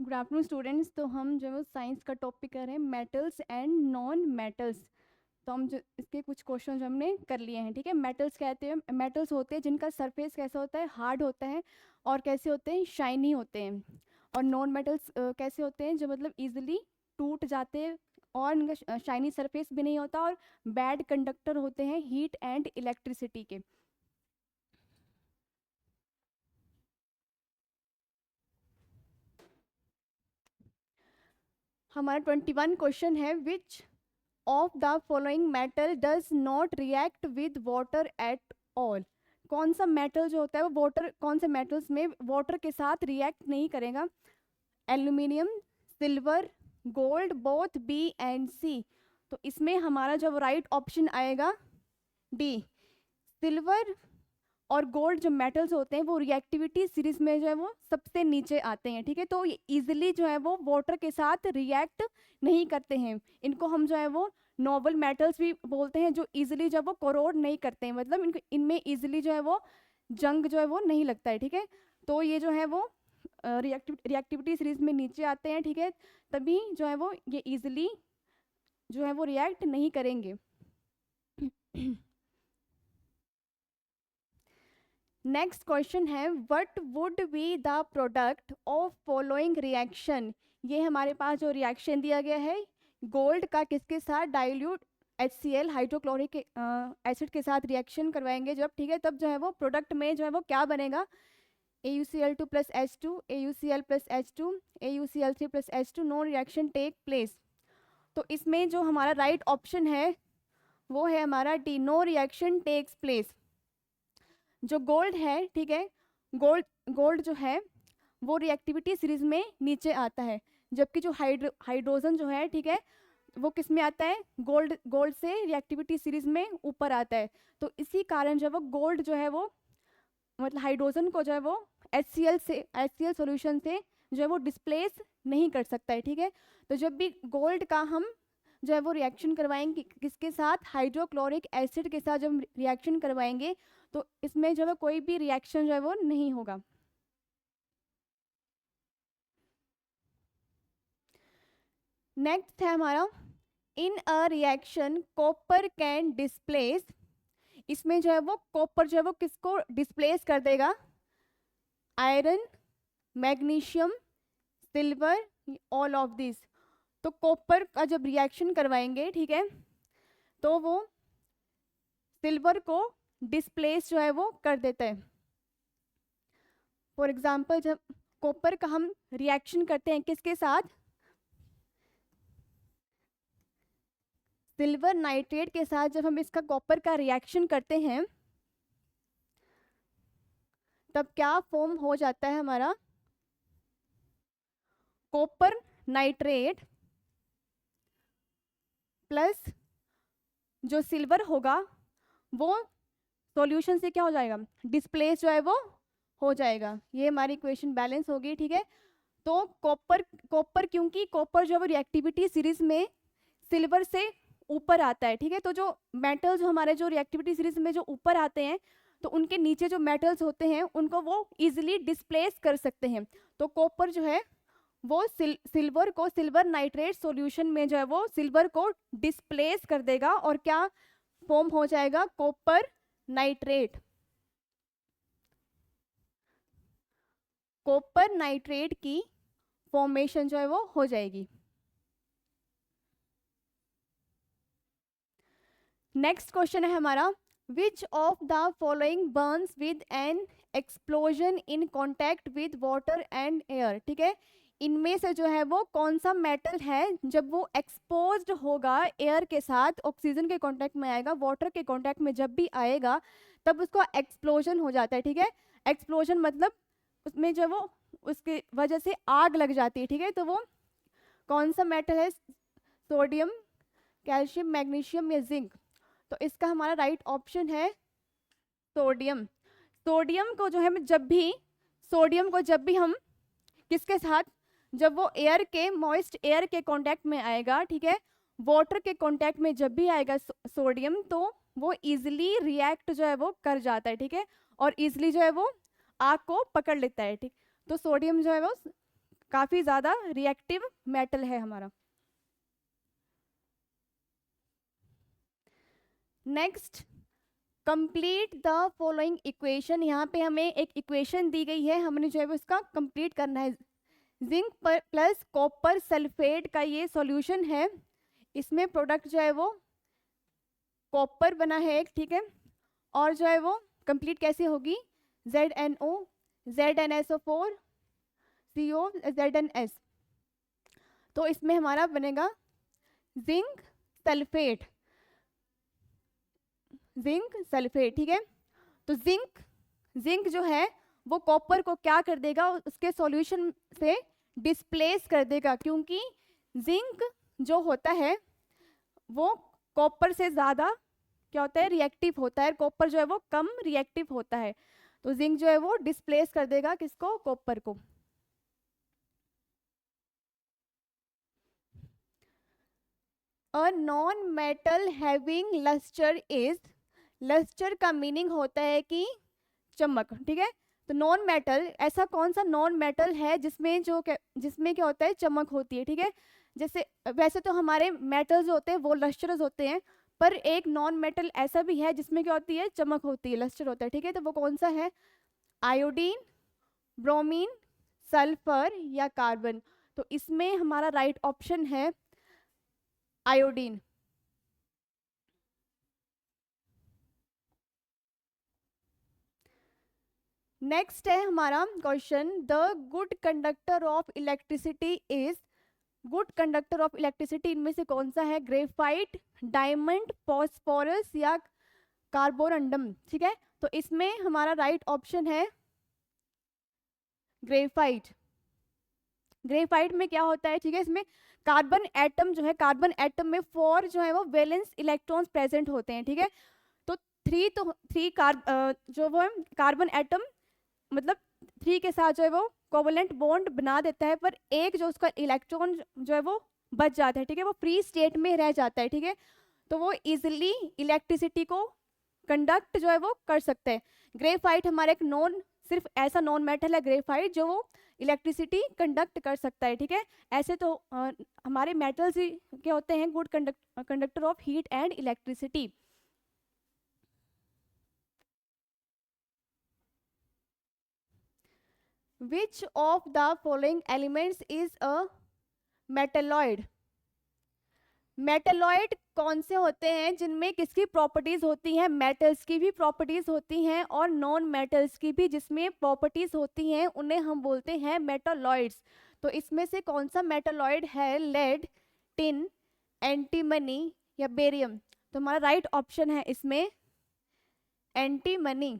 Good afternoon students. तो हम जो है वो साइंस का टॉपिक कर रहे हैं मेटल्स एंड नॉन मेटल्स। तो हम जो इसके कुछ क्वेश्चन हमने कर लिए हैं, ठीक है। मेटल्स कहते हैं, मेटल्स होते हैं जिनका सरफेस कैसा होता है, हार्ड होता है, और कैसे होते हैं, शाइनी होते हैं। और नॉन मेटल्स कैसे होते हैं, जो मतलब इजीली टूट जाते हैं और इनका शाइनी सरफेस भी नहीं होता, और बैड कंडक्टर होते हैं हीट एंड इलेक्ट्रिसिटी के। हमारा 21 क्वेश्चन है, which of the following metal does not react with water at all. कौन सा मेटल जो होता है वो वाटर, कौन से मेटल्स में वाटर के साथ रिएक्ट नहीं करेगा। Aluminium, silver, gold, both B and C. तो इसमें हमारा जो राइट ऑप्शन आएगा डी। सिल्वर और गोल्ड जो मेटल्स होते हैं वो रिएक्टिविटी सीरीज में जो है वो सबसे नीचे आते हैं, ठीक है। तो ये इजिली जो है वो वाटर के साथ रिएक्ट नहीं करते हैं। इनको हम जो है वो नोबल मेटल्स भी बोलते हैं, जो इजिली जब वो कोरोड नहीं करते हैं, मतलब इनको इनमें इजिली जो है वो जंग जो है वो नहीं लगता है, ठीक है। तो ये जो है वो रिएक्टिविटी सीरीज में नीचे आते हैं, ठीक है। तभी जो है वो ये इजिली जो है वो रिएक्ट नहीं करेंगे। नेक्स्ट क्वेश्चन है, what would be the product of following reaction. ये हमारे पास जो रिएक्शन दिया गया है, गोल्ड का किसके साथ, डाइल्यूट HCl हाइड्रोक्लोरिक एसिड के साथ रिएक्शन करवाएंगे जब, ठीक है, तब जो है वो प्रोडक्ट में जो है वो क्या बनेगा, AuCl2 plus H2, AuCl plus H2, AuCl3 plus H2, no reaction take place. तो इसमें जो हमारा राइट ऑप्शन है वो है हमारा D, no reaction takes place. जो गोल्ड है, ठीक है, गोल्ड जो है वो रिएक्टिविटी सीरीज में नीचे आता है, जबकि जो हाइड्रोजन जो है, ठीक है, वो किस में आता है, गोल्ड से रिएक्टिविटी सीरीज में ऊपर आता है। तो इसी कारण जब वो गोल्ड जो है वो मतलब हाइड्रोजन को जो है वो HCl सॉल्यूशन से जो है वो डिस्प्लेस नहीं कर सकता है, ठीक है। तो जब भी गोल्ड का हम जो है वो रिएक्शन करवाएंगे किसके साथ, हाइड्रोक्लोरिक एसिड के साथ जब रिएक्शन करवाएंगे तो इसमें जो है कोई भी रिएक्शन जो है वो नहीं होगा। नेक्स्ट है हमारा, in a reaction copper can displace. इसमें जो है वो कॉपर जो है वो किसको डिस्प्लेस कर देगा, iron, magnesium, silver, all of this. तो कॉपर का जब रिएक्शन करवाएंगे, ठीक है, तो वो सिल्वर को डिस्प्लेस जो है वो कर देता है। फॉर एग्जाम्पल, जब कॉपर का हम रिएक्शन करते हैं किसके साथ, सिल्वर नाइट्रेट के साथ, जब हम इसका कॉपर का रिएक्शन करते हैं तब क्या फॉर्म हो जाता है हमारा, कॉपर नाइट्रेट प्लस जो सिल्वर होगा वो सॉल्यूशन से क्या हो जाएगा, डिस्प्लेस जो है वो हो जाएगा। ये हमारी इक्वेशन बैलेंस होगी, ठीक है। तो कॉपर क्योंकि कॉपर जो है रिएक्टिविटी सीरीज में सिल्वर से ऊपर आता है, ठीक है। तो जो मेटल्स हमारे जो रिएक्टिविटी सीरीज में जो ऊपर आते हैं तो उनके नीचे जो मेटल्स होते हैं उनको वो इजीली डिस्प्लेस कर सकते हैं। तो कॉपर जो है वो सिल्वर को, सिल्वर नाइट्रेट सॉल्यूशन में जो है वो सिल्वर को डिस्प्लेस कर देगा और क्या फॉर्म हो जाएगा, कॉपर नाइट्रेट। कॉपर नाइट्रेट की फॉर्मेशन जो है वो हो जाएगी। नेक्स्ट क्वेश्चन है हमारा, which of the following Burns with N explosion in contact with water and air, ठीक है। इनमें से जो है वो कौन सा मेटल है जब वो एक्सपोज्ड होगा एयर के साथ, ऑक्सीजन के कांटेक्ट में आएगा, वाटर के कांटेक्ट में जब भी आएगा तब उसका एक्सप्लोजन हो जाता है, ठीक है। एक्सप्लोजन मतलब उसमें जो वो उसकी वजह से आग लग जाती है, ठीक है। तो वो कौन सा मेटल है, सोडियम, कैल्शियम, मैग्नीशियम या जिंक। तो इसका हमारा राइट ऑप्शन है सोडियम। सोडियम को जो है जब भी, सोडियम को जब भी हम किसके साथ, जब वो एयर के, मॉइस्ट एयर के कांटेक्ट में आएगा, ठीक है, वाटर के कांटेक्ट में जब भी आएगा सोडियम, तो वो इजीली रिएक्ट जो है वो कर जाता है, ठीक है, और इजीली जो है वो आग को पकड़ लेता है, ठीक। तो सोडियम जो है वो काफी ज्यादा रिएक्टिव मेटल है हमारा। Next, complete the following equation. यहाँ पे हमें एक इक्वेशन दी गई है, हमने जो है वो इसका कंप्लीट करना है। जिंक प्लस कॉपर सल्फेट का ये सॉल्यूशन है, इसमें प्रोडक्ट जो है वो कॉपर बना है एक, ठीक है, और जो है वो कंप्लीट कैसे होगी, ZnO ZnSO4 CO ZnS। तो इसमें हमारा बनेगा जिंक सल्फेट, जिंक सल्फेट, ठीक है। तो जिंक जो है वो कॉपर को क्या कर देगा, उसके सॉल्यूशन से डिस्प्लेस कर देगा, क्योंकि जिंक जो होता है वो कॉपर से ज़्यादा क्या होता है, रिएक्टिव होता है, कॉपर जो है वो कम रिएक्टिव होता है। तो जिंक जो है वो डिस्प्लेस कर देगा किसको, कॉपर को। A non metal having lustre is, lustre का मीनिंग होता है कि चमक, ठीक है। तो नॉन मेटल, ऐसा कौन सा नॉन मेटल है जिसमें जिसमें क्या होता है, चमक होती है, ठीक है। जैसे वैसे तो हमारे मेटल्स होते हैं वो लस्टरस होते हैं, पर एक नॉन मेटल ऐसा भी है जिसमें क्या होती है, चमक होती है, लस्टर होता है, ठीक है। तो वो कौन सा है, आयोडीन, ब्रोमीन, सल्फर या कार्बन। तो इसमें हमारा राइट ऑप्शन है आयोडीन। नेक्स्ट है हमारा question, the good conductor of electricity is, good conductor of electricity इनमें से कौन सा है, ग्रेफाइट, डायमंड, फॉस्फोरस या कार्बोरंडम, ठीक है। तो इसमें हमारा राइट ऑप्शन है ग्रेफाइट। ग्रेफाइट में क्या होता है, ठीक है, इसमें कार्बन एटम जो है, कार्बन एटम में 4 जो है वो वैलेंस इलेक्ट्रॉन्स प्रेजेंट होते हैं, ठीक है। तो थ्री जो वो कार्बन एटम मतलब 3 के साथ जो है वो कोवलेंट बॉन्ड बना देता है, पर एक जो उसका इलेक्ट्रॉन जो है वो बच जाता है, ठीक है, वो फ्री स्टेट में रह जाता है, ठीक है। तो वो इजिली इलेक्ट्रिसिटी को कंडक्ट जो है वो कर सकते हैं। ग्रेफाइट हमारा एक नॉन, सिर्फ ऐसा नॉन मेटल है ग्रेफाइट जो वो इलेक्ट्रिसिटी कंडक्ट कर सकता है, ठीक है। ऐसे तो हमारे मेटल्स ही क्या होते हैं, good conductor of heat and electricity. Which of the following elements is a metalloid? Metalloid कौन से होते हैं जिनमें किसकी प्रॉपर्टीज होती हैं, मेटल्स की भी प्रॉपर्टीज होती हैं और नॉन मेटल्स की भी जिसमें प्रॉपर्टीज होती हैं, उन्हें हम बोलते हैं मेटलॉइड्स। तो इसमें से कौन सा मेटलॉइड है, लेड, टिन, एंटीमनी या बेरियम। तो हमारा राइट ऑप्शन है इसमें antimony.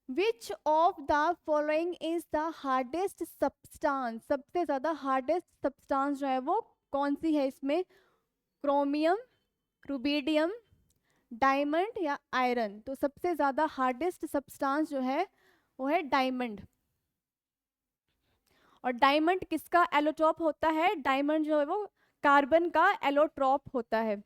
Which of the following is the hardest substance, सबसे ज्यादा हार्डेस्ट सब्सटेंस जो है वो कौन सी है इसमें, क्रोमियम, रुबीडियम, डायमंड या आयरन। तो सबसे ज्यादा हार्डेस्ट सब्सटेंस जो है वो है डायमंड। और डायमंड किसका एलोट्रॉप होता है, डायमंड जो है वो कार्बन का एलोट्रॉप होता है।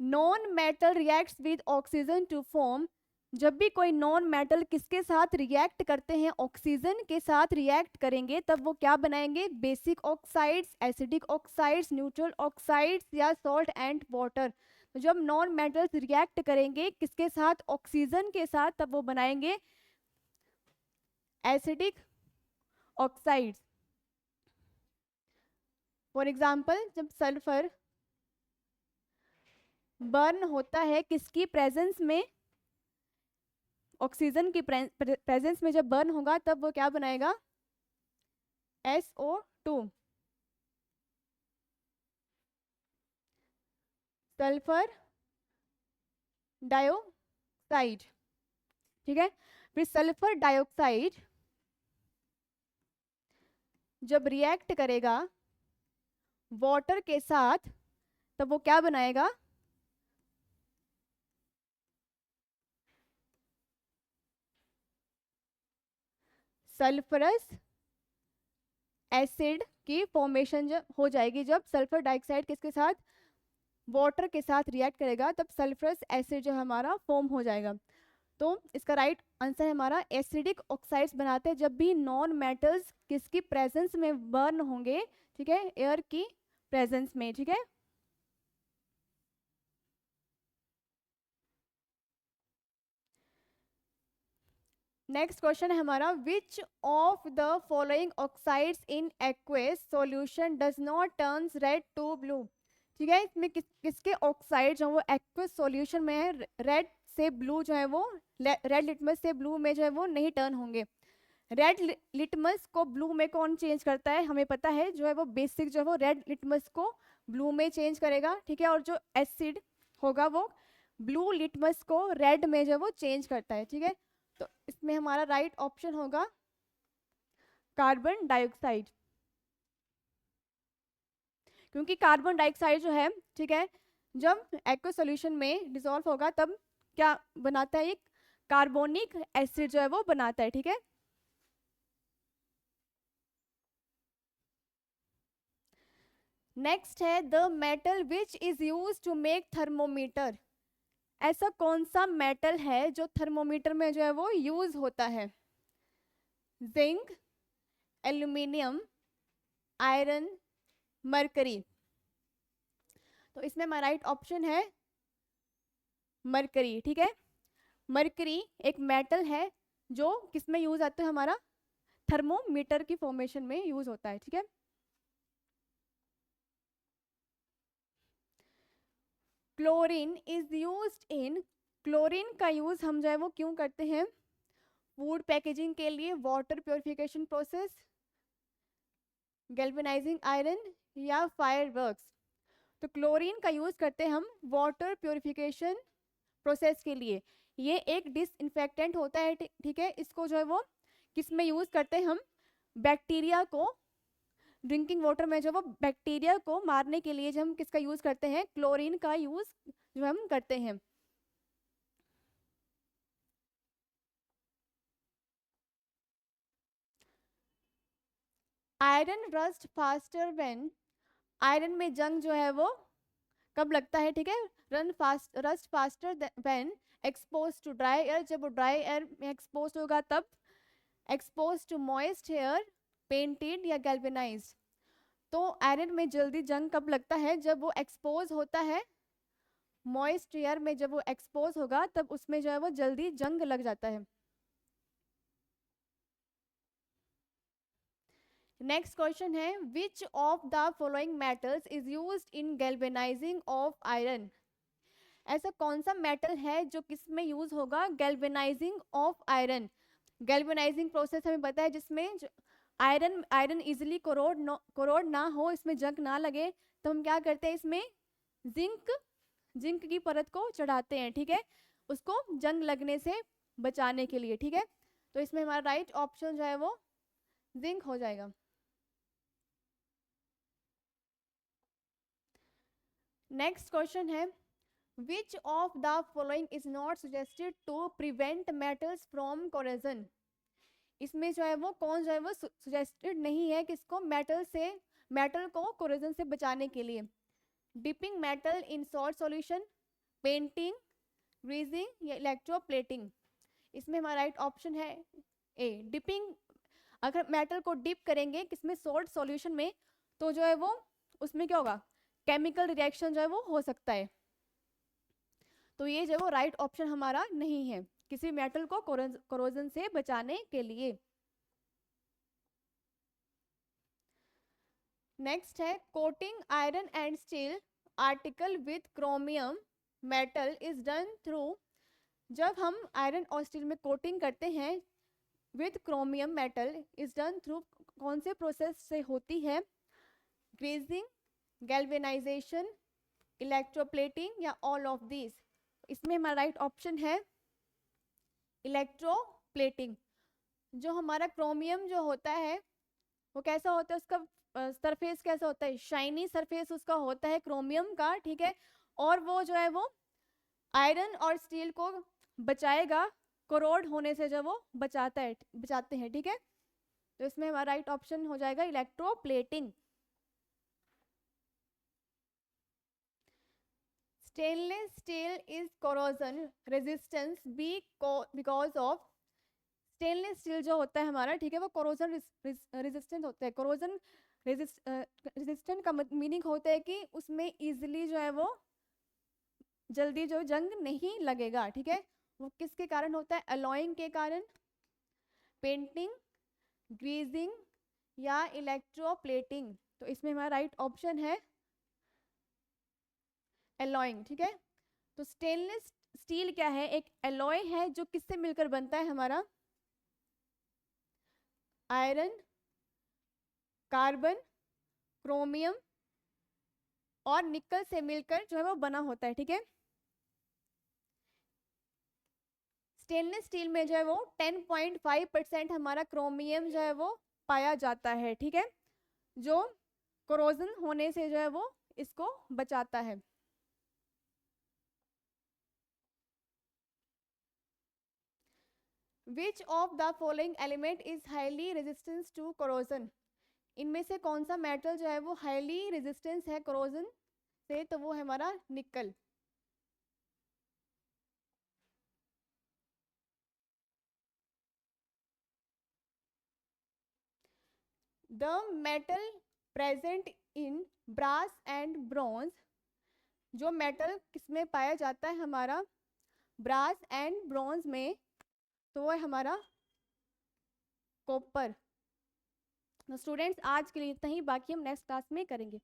Non metal reacts with oxygen to form, जब भी कोई नॉन मेटल किसके साथ रिएक्ट करते हैं, ऑक्सीजन के साथ रिएक्ट करेंगे, तब वो क्या बनाएंगे, basic oxides, acidic oxides, neutral oxides या सॉल्ट एंड वाटर। तो जब नॉन मेटल्स रिएक्ट करेंगे किसके साथ, ऑक्सीजन के साथ, तब वो बनाएंगे एसिडिक ऑक्साइड्स। फॉर एग्जाम्पल, जब सल्फर बर्न होता है किसकी प्रेजेंस में, ऑक्सीजन की प्रेजेंस में जब बर्न होगा तब वो क्या बनाएगा, SO2, सल्फर डाइऑक्साइड, ठीक है। फिर सल्फर डाइऑक्साइड जब रिएक्ट करेगा वाटर के साथ तब वो क्या बनाएगा, सल्फरस एसिड की फॉर्मेशन जब हो जाएगी, जब सल्फर डाइऑक्साइड किसके साथ वाटर के साथ रिएक्ट करेगा तब सल्फ्रस एसिड जो हमारा फॉर्म हो जाएगा। तो इसका राइट आंसर है हमारा एसिडिक ऑक्साइड्स बनाते हैं जब भी नॉन मेटल्स किसकी प्रेजेंस में बर्न होंगे, ठीक है, एयर की प्रेजेंस में, ठीक है। नेक्स्ट क्वेश्चन है हमारा, which of the following oxides in aqueous solution does not turns red to blue, ठीक है, इसमें किसके ऑक्साइड जो वो एक्वेस सॉल्यूशन में है रेड से ब्लू जो है वो रेड लिटमस से ब्लू में जो है वो नहीं टर्न होंगे। रेड लिटमस को ब्लू में कौन चेंज करता है, हमें पता है, जो है वो बेसिक जो है वो रेड लिटमस को ब्लू में चेंज करेगा, ठीक है, और जो एसिड होगा वो ब्लू लिटमस को रेड में जो है वो चेंज करता है, ठीक है। तो इसमें हमारा राइट ऑप्शन होगा कार्बन डाइऑक्साइड, क्योंकि कार्बन डाइऑक्साइड जो है, ठीक है, जब एक्वस सॉल्यूशन में डिसॉल्व होगा तब क्या बनाता है, एक कार्बोनिक एसिड जो है वो बनाता है, ठीक है। नेक्स्ट है the metal which is use to make thermometer, ऐसा कौन सा मेटल है जो थर्मोमीटर में जो है वो यूज होता है, जिंक, एल्यूमिनियम, आयरन, मरकरी। तो इसमें हमारा राइट ऑप्शन है मरकरी, ठीक है। मरकरी एक मेटल है जो किसमें यूज आता है, हमारा थर्मोमीटर की फॉर्मेशन में यूज होता है, ठीक है। Chlorine is used in, chlorine का यूज हम जो है वो क्यों करते हैं, फूड पैकेजिंग के लिए, water purification process, galvanising iron या फायरवर्क्स। तो क्लोरीन का यूज करते हैं हम वाटर प्योरिफिकेशन प्रोसेस के लिए, ये एक डिसइंफेक्टेंट होता है, ठीक है। इसको जो है वो किस में यूज करते हैं हम, बैक्टीरिया को, ड्रिंकिंग वाटर में जो वो बैक्टीरिया को मारने के लिए जो हम किसका यूज करते हैं, क्लोरीन का यूज जो हम करते हैं। Iron rust faster when, iron में जंग जो है वो कब लगता है, ठीक है, rust faster when expose to dry air, जब वो ड्राई एयर में एक्सपोज होगा तब, expose to moist air, painted या गैल्वेनाइज्ड। तो आयरन में जल्दी जंग कब लगता है, जब वो एक्सपोज होता है मॉइस्ट एयर में, जब वो एक्सपोज होगा तब उसमें जो है वो जल्दी जंग लग जाता है। नेक्स्ट क्वेश्चन है, which of the following metals is used in galvanising of iron, ऐसा कौन सा मेटल है जो किस में यूज होगा, galvanising of iron. Galvanising process हमें पता है जिसमें आयरन आयरन इजिली कोरोड ना हो, इसमें जंग ना लगे, तो हम क्या करते हैं, इसमें जिंक जिंक की परत को चढ़ाते हैं, ठीक है, उसको जंग लगने से बचाने के लिए, ठीक है। तो इसमें हमारा राइट ऑप्शन जो है वो जिंक हो जाएगा। नेक्स्ट क्वेश्चन है, which of the following is not suggested to prevent metals from corrosion, इसमें जो है वो कौन जो है वो सजेस्टेड नहीं है किसको, मेटल को कोरेजन से बचाने के लिए, डिपिंग मेटल इन सॉल्ट सॉल्यूशन, पेंटिंग, ग्रीजिंग या इलेक्ट्रोप्लेटिंग। इसमें हमारा राइट ऑप्शन है ए, डिपिंग। अगर मेटल को डिप करेंगे किसमें, सॉल्ट सॉल्यूशन में, तो जो है वो उसमें क्या होगा, केमिकल रिएक्शन जो है वो हो सकता है। तो ये जो है वो राइट ऑप्शन हमारा नहीं है किसी मेटल को कोरोजन से बचाने के लिए। नेक्स्ट है, coating iron and steel article with chromium metal is done through, जब हम आयरन और स्टील में कोटिंग करते हैं with chromium metal is done through कौन से प्रोसेस से होती है, ग्रेजिंग, गैल्वेनाइजेशन, इलेक्ट्रोप्लेटिंग या ऑल ऑफ दिस। इसमें हमारा राइट ऑप्शन है इलेक्ट्रोप्लेटिंग। जो हमारा क्रोमियम जो होता है वो कैसा होता है, उसका सरफेस कैसा होता है, शाइनी सरफेस उसका होता है क्रोमियम का, ठीक है, और वो जो है वो आयरन और स्टील को बचाएगा, कोरोड होने से जो वो बचाते हैं, ठीक है। तो इसमें हमारा राइट ऑप्शन हो जाएगा electroplating. Stainless steel is corrosion resistance because of, stainless steel जो होता है हमारा, ठीक है, वो कोरोजन रेजिस्टेंट होता है। कोरोजन रेजिस्टेंट का मीनिंग होता है कि उसमें इजीली जो है वो जल्दी जो जंग नहीं लगेगा, ठीक है। वो किसके कारण होता है? अलॉइंग के कारण, पेंटिंग, ग्रीजिंग या इलेक्ट्रोप्लेटिंग। तो इसमें हमारा राइट ऑप्शन है एलॉइंग, ठीक है। तो स्टेनलेस स्टील क्या है? एक एलॉय है जो किससे मिलकर बनता है हमारा? आयरन, कार्बन, क्रोमियम और निकल से मिलकर जो है वो बना होता है, ठीक है। स्टेनलेस स्टील में जो है वो 10.5% हमारा क्रोमियम जो है वो पाया जाता है, ठीक है, जो कोरोजन होने से जो है वो इसको बचाता है। Which of the following element is highly resistance to corrosion? इनमें से कौन सा मेटल जो है वो हाईली रेजिस्टेंस है कोरोजन से? तो वो है हमारा nickel. The metal present in brass and bronze, जो मेटल किसमें पाया जाता है हमारा? ब्रास एंड ब्रॉन्ज में, तो वो है हमारा कॉपर। तो स्टूडेंट्स आज के लिए इतना ही, बाकी हम नेक्स्ट क्लास में करेंगे।